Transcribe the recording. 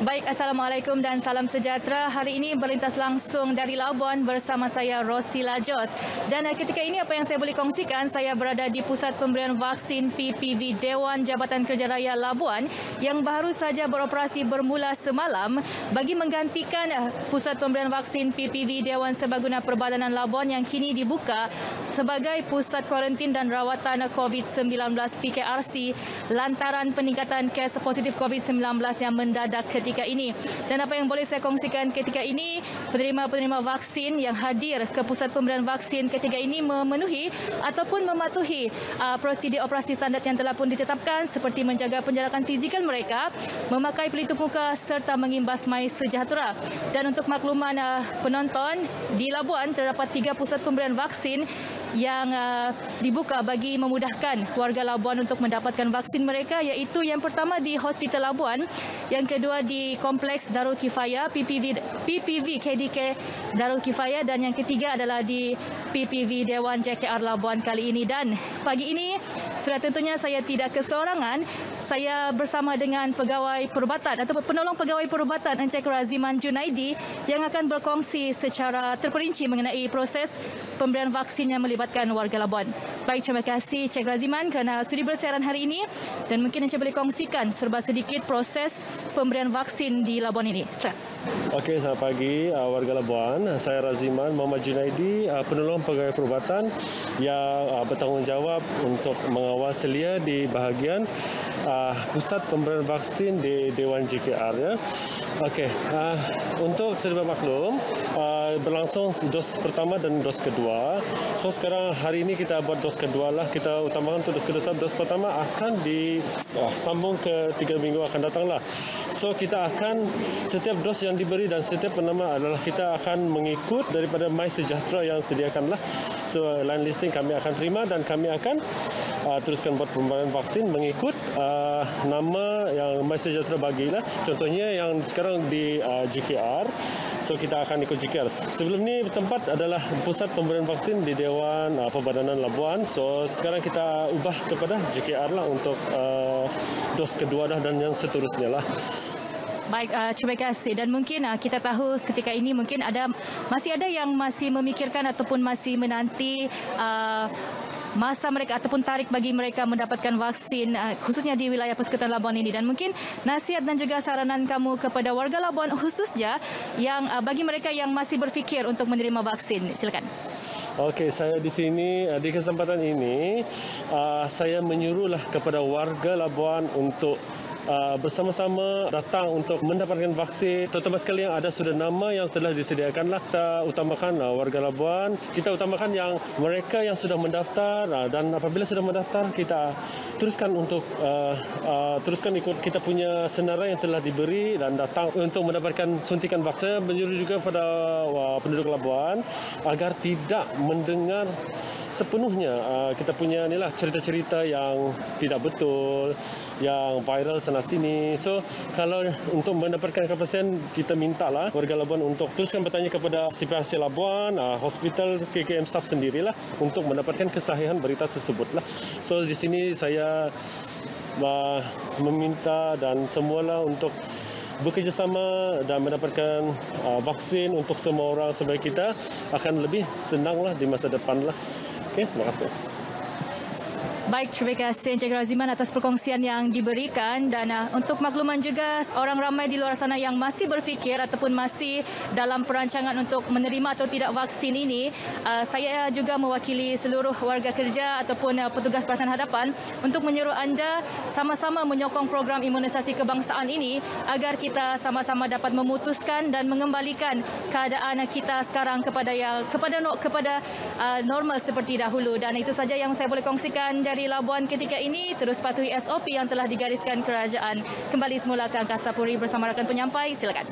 Baik, Assalamualaikum dan salam sejahtera. Hari ini berlintas langsung dari Labuan bersama saya Rosila Jos. Dan ketika ini apa yang saya boleh kongsikan, saya berada di Pusat Pemberian Vaksin PPV Dewan Jabatan Kerja Raya Labuan yang baru saja beroperasi bermula semalam bagi menggantikan Pusat Pemberian Vaksin PPV Dewan Serbaguna Perbadanan Labuan yang kini dibuka sebagai Pusat Kuarantin dan Rawatan COVID-19 PKRC lantaran peningkatan kes positif COVID-19 yang mendadak ketika ini. Dan apa yang boleh saya kongsikan ketika ini, penerima-penerima vaksin yang hadir ke pusat pemberian vaksin ketika ini memenuhi ataupun mematuhi prosedur operasi standard yang telah pun ditetapkan seperti menjaga penjarakan fizikal mereka, memakai pelitup muka serta mengimbas mai sejahtera. Dan untuk makluman penonton, di Labuan terdapat 3 pusat pemberian vaksin yang dibuka bagi memudahkan warga Labuan untuk mendapatkan vaksin mereka, iaitu yang pertama di Hospital Labuan, yang kedua di Kompleks Darul Kifayah PPV KDK Darul Kifayah, dan yang ketiga adalah di PPV Dewan JKR Labuan kali ini. Dan pagi ini sudah tentunya saya tidak keseorangan, saya bersama dengan pegawai perubatan atau penolong pegawai perubatan Encik Raziman Junaidi yang akan berkongsi secara terperinci mengenai proses pemberian vaksin yang melibatkan warga Labuan. Baik, terima kasih Encik Raziman kerana sudi bersiaran hari ini, dan mungkin Encik boleh kongsikan serba sedikit proses pemberian vaksin di Labuan ini. Silakan. Okey, selamat pagi warga Labuan. Saya Raziman Muhammad Junaidi, penolong pegawai perubatan yang bertanggungjawab untuk mengawal selia di bahagian pusat pemberian vaksin di Dewan JKR. Ya. Okey, untuk sedia maklum, berlangsung dos pertama dan dos kedua. So sekarang hari ini kita buat dos kedua lah. Kita utamakan untuk dos kedua. Dos pertama akan disambung ke 3 minggu akan datang lah. So kita akan setiap dos yang diberi dan setiap penama adalah kita akan mengikut daripada My Sejahtera yang sediakanlah. So line listing kami akan terima dan kami akan teruskan buat pemberian vaksin mengikut nama yang My Sejahtera bagilah. Contohnya yang sekarang di JKR. So kita akan ikut JKR. Sebelum ni tempat adalah pusat pemberian vaksin di Dewan Perbadanan Labuan. So sekarang kita ubah kepada JKR lah untuk dos kedua dah dan yang seterusnya lah. Baik, terima kasih. Dan mungkin kita tahu ketika ini mungkin masih ada yang masih memikirkan ataupun masih menanti masa mereka ataupun tarikh bagi mereka mendapatkan vaksin, khususnya di wilayah Persekutuan Labuan ini. Dan mungkin nasihat dan juga saranan kamu kepada warga Labuan khususnya yang bagi mereka yang masih berfikir untuk menerima vaksin. Silakan. Okey, saya di sini di kesempatan ini saya menyuruhlah kepada warga Labuan untuk bersama-sama datang untuk mendapatkan vaksin, terutama sekali yang ada sudah nama yang telah disediakanlah. Kita utamakan warga Labuan, kita utamakan yang mereka yang sudah mendaftar, dan apabila sudah mendaftar kita teruskan untuk teruskan ikut kita punya senarai yang telah diberi dan datang untuk mendapatkan suntikan vaksin. Menyuruh juga pada penduduk Labuan agar tidak mendengar sepenuhnya kita punya inilah cerita-cerita yang tidak betul, yang viral sana sini. So kalau untuk mendapatkan kepastian, kita mintalah warga Labuan untuk teruskan bertanya kepada CPRC Labuan, hospital KKM staff sendirilah untuk mendapatkan kesahihan berita tersebutlah. So di sini saya meminta dan semualah untuk bekerjasama dan mendapatkan vaksin untuk semua orang supaya kita akan lebih senanglah di masa depanlah. Okey, terima kasih. Baik, terima kasih Encik Raziman atas perkongsian yang diberikan. Dan untuk makluman juga orang ramai di luar sana yang masih berfikir ataupun masih dalam perancangan untuk menerima atau tidak vaksin ini, saya juga mewakili seluruh warga kerja ataupun petugas perasaan hadapan untuk menyuruh anda sama-sama menyokong program imunisasi kebangsaan ini agar kita sama-sama dapat memutuskan dan mengembalikan keadaan kita sekarang kepada normal seperti dahulu. Dan itu saja yang saya boleh kongsikan dari Labuan ketika ini. Terus patuhi SOP yang telah digariskan kerajaan. Kembali semula ke Angkasa Puri bersama rakan penyampai. Silakan.